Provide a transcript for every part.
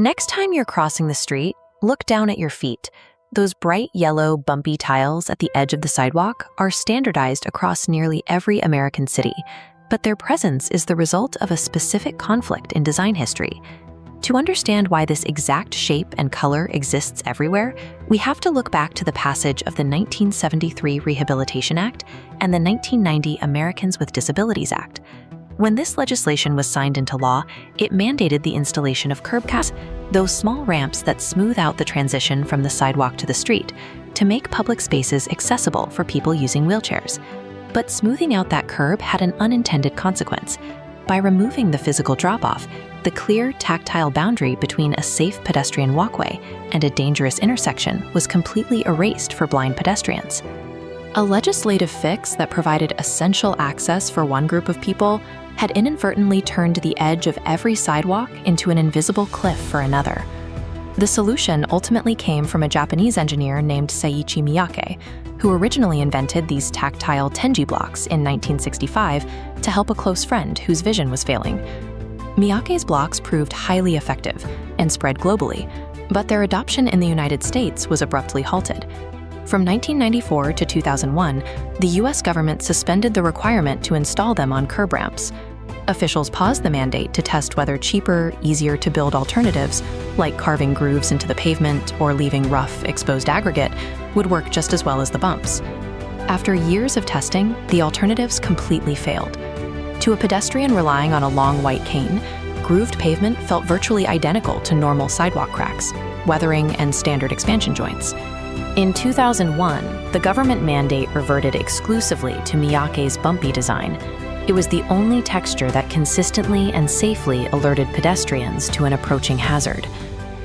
Next time you're crossing the street, look down at your feet. Those bright yellow, bumpy tiles at the edge of the sidewalk are standardized across nearly every American city, but their presence is the result of a specific conflict in design history. To understand why this exact shape and color exists everywhere, we have to look back to the passage of the 1973 Rehabilitation Act and the 1990 Americans with Disabilities Act. When this legislation was signed into law, it mandated the installation of curb cuts, those small ramps that smooth out the transition from the sidewalk to the street, to make public spaces accessible for people using wheelchairs. But smoothing out that curb had an unintended consequence. By removing the physical drop-off, the clear, tactile boundary between a safe pedestrian walkway and a dangerous intersection was completely erased for blind pedestrians. A legislative fix that provided essential access for one group of people had inadvertently turned the edge of every sidewalk into an invisible cliff for another. The solution ultimately came from a Japanese engineer named Seiichi Miyake, who originally invented these tactile tenji blocks in 1965 to help a close friend whose vision was failing. Miyake's blocks proved highly effective and spread globally, but their adoption in the United States was abruptly halted. From 1994 to 2001, the US government suspended the requirement to install them on curb ramps. Officials paused the mandate to test whether cheaper, easier-to-build alternatives, like carving grooves into the pavement or leaving rough, exposed aggregate, would work just as well as the bumps. After years of testing, the alternatives completely failed. To a pedestrian relying on a long white cane, grooved pavement felt virtually identical to normal sidewalk cracks, weathering, and standard expansion joints. In 2001, the government mandate reverted exclusively to Miyake's bumpy design. It was the only texture that consistently and safely alerted pedestrians to an approaching hazard.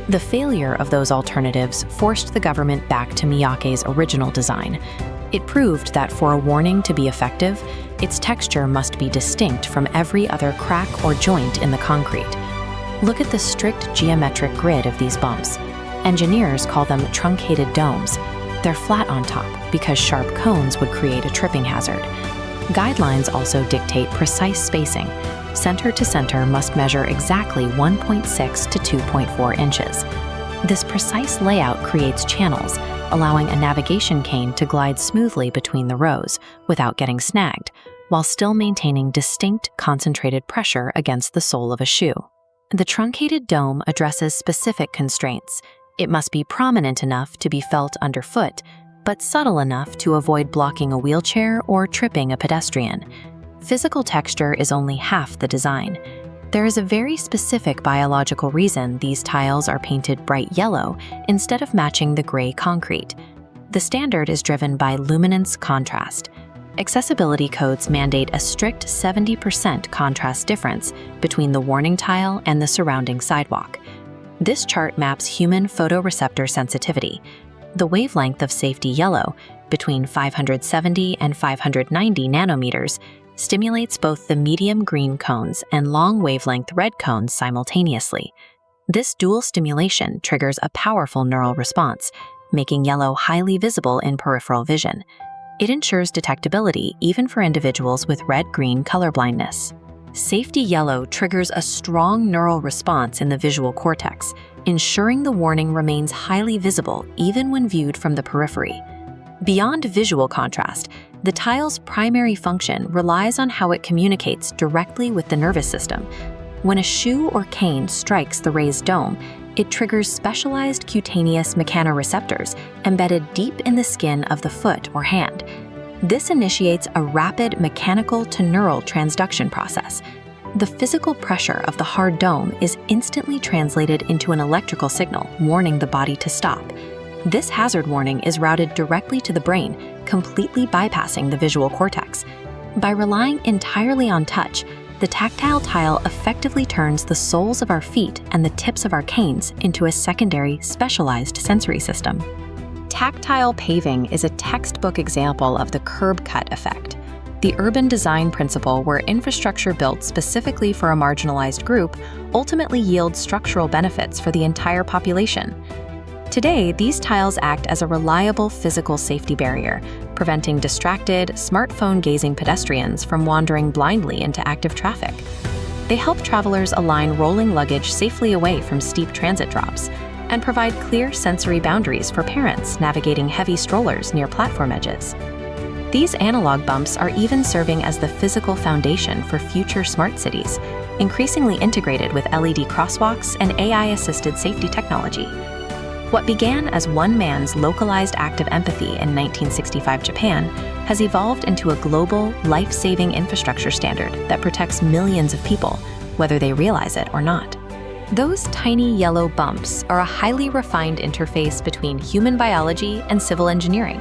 The failure of those alternatives forced the government back to Miyake's original design. It proved that for a warning to be effective, its texture must be distinct from every other crack or joint in the concrete. Look at the strict geometric grid of these bumps. Engineers call them truncated domes. They're flat on top because sharp cones would create a tripping hazard. Guidelines also dictate precise spacing. Center to center must measure exactly 1.6 to 2.4 inches. This precise layout creates channels, allowing a navigation cane to glide smoothly between the rows without getting snagged, while still maintaining distinct concentrated pressure against the sole of a shoe. The truncated dome addresses specific constraints. It must be prominent enough to be felt underfoot, but subtle enough to avoid blocking a wheelchair or tripping a pedestrian. Physical texture is only half the design. There is a very specific biological reason these tiles are painted bright yellow instead of matching the gray concrete. The standard is driven by luminance contrast. Accessibility codes mandate a strict 70% contrast difference between the warning tile and the surrounding sidewalk. This chart maps human photoreceptor sensitivity. The wavelength of safety yellow, between 570 and 590 nanometers, stimulates both the medium green cones and long wavelength red cones simultaneously. This dual stimulation triggers a powerful neural response, making yellow highly visible in peripheral vision. It ensures detectability even for individuals with red-green colorblindness. Safety yellow triggers a strong neural response in the visual cortex, ensuring the warning remains highly visible even when viewed from the periphery. Beyond visual contrast, the tile's primary function relies on how it communicates directly with the nervous system. When a shoe or cane strikes the raised dome, it triggers specialized cutaneous mechanoreceptors embedded deep in the skin of the foot or hand. This initiates a rapid mechanical to neural transduction process. The physical pressure of the hard dome is instantly translated into an electrical signal, warning the body to stop. This hazard warning is routed directly to the brain, completely bypassing the visual cortex. By relying entirely on touch, the tactile tile effectively turns the soles of our feet and the tips of our canes into a secondary, specialized sensory system. Tactile paving is a textbook example of the curb cut effect, the urban design principle where infrastructure built specifically for a marginalized group ultimately yields structural benefits for the entire population. Today, these tiles act as a reliable physical safety barrier, preventing distracted, smartphone-gazing pedestrians from wandering blindly into active traffic. They help travelers align rolling luggage safely away from steep transit drops and provide clear sensory boundaries for parents navigating heavy strollers near platform edges. These analog bumps are even serving as the physical foundation for future smart cities, increasingly integrated with LED crosswalks and AI-assisted safety technology. What began as one man's localized act of empathy in 1965 Japan has evolved into a global, life-saving infrastructure standard that protects millions of people, whether they realize it or not. Those tiny yellow bumps are a highly refined interface between human biology and civil engineering.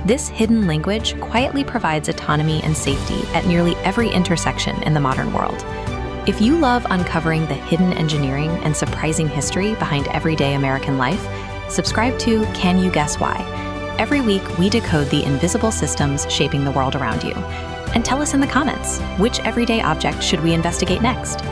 This hidden language quietly provides autonomy and safety at nearly every intersection in the modern world. If you love uncovering the hidden engineering and surprising history behind everyday American life, subscribe to Can You Guess Why? Every week, we decode the invisible systems shaping the world around you. And tell us in the comments, which everyday object should we investigate next?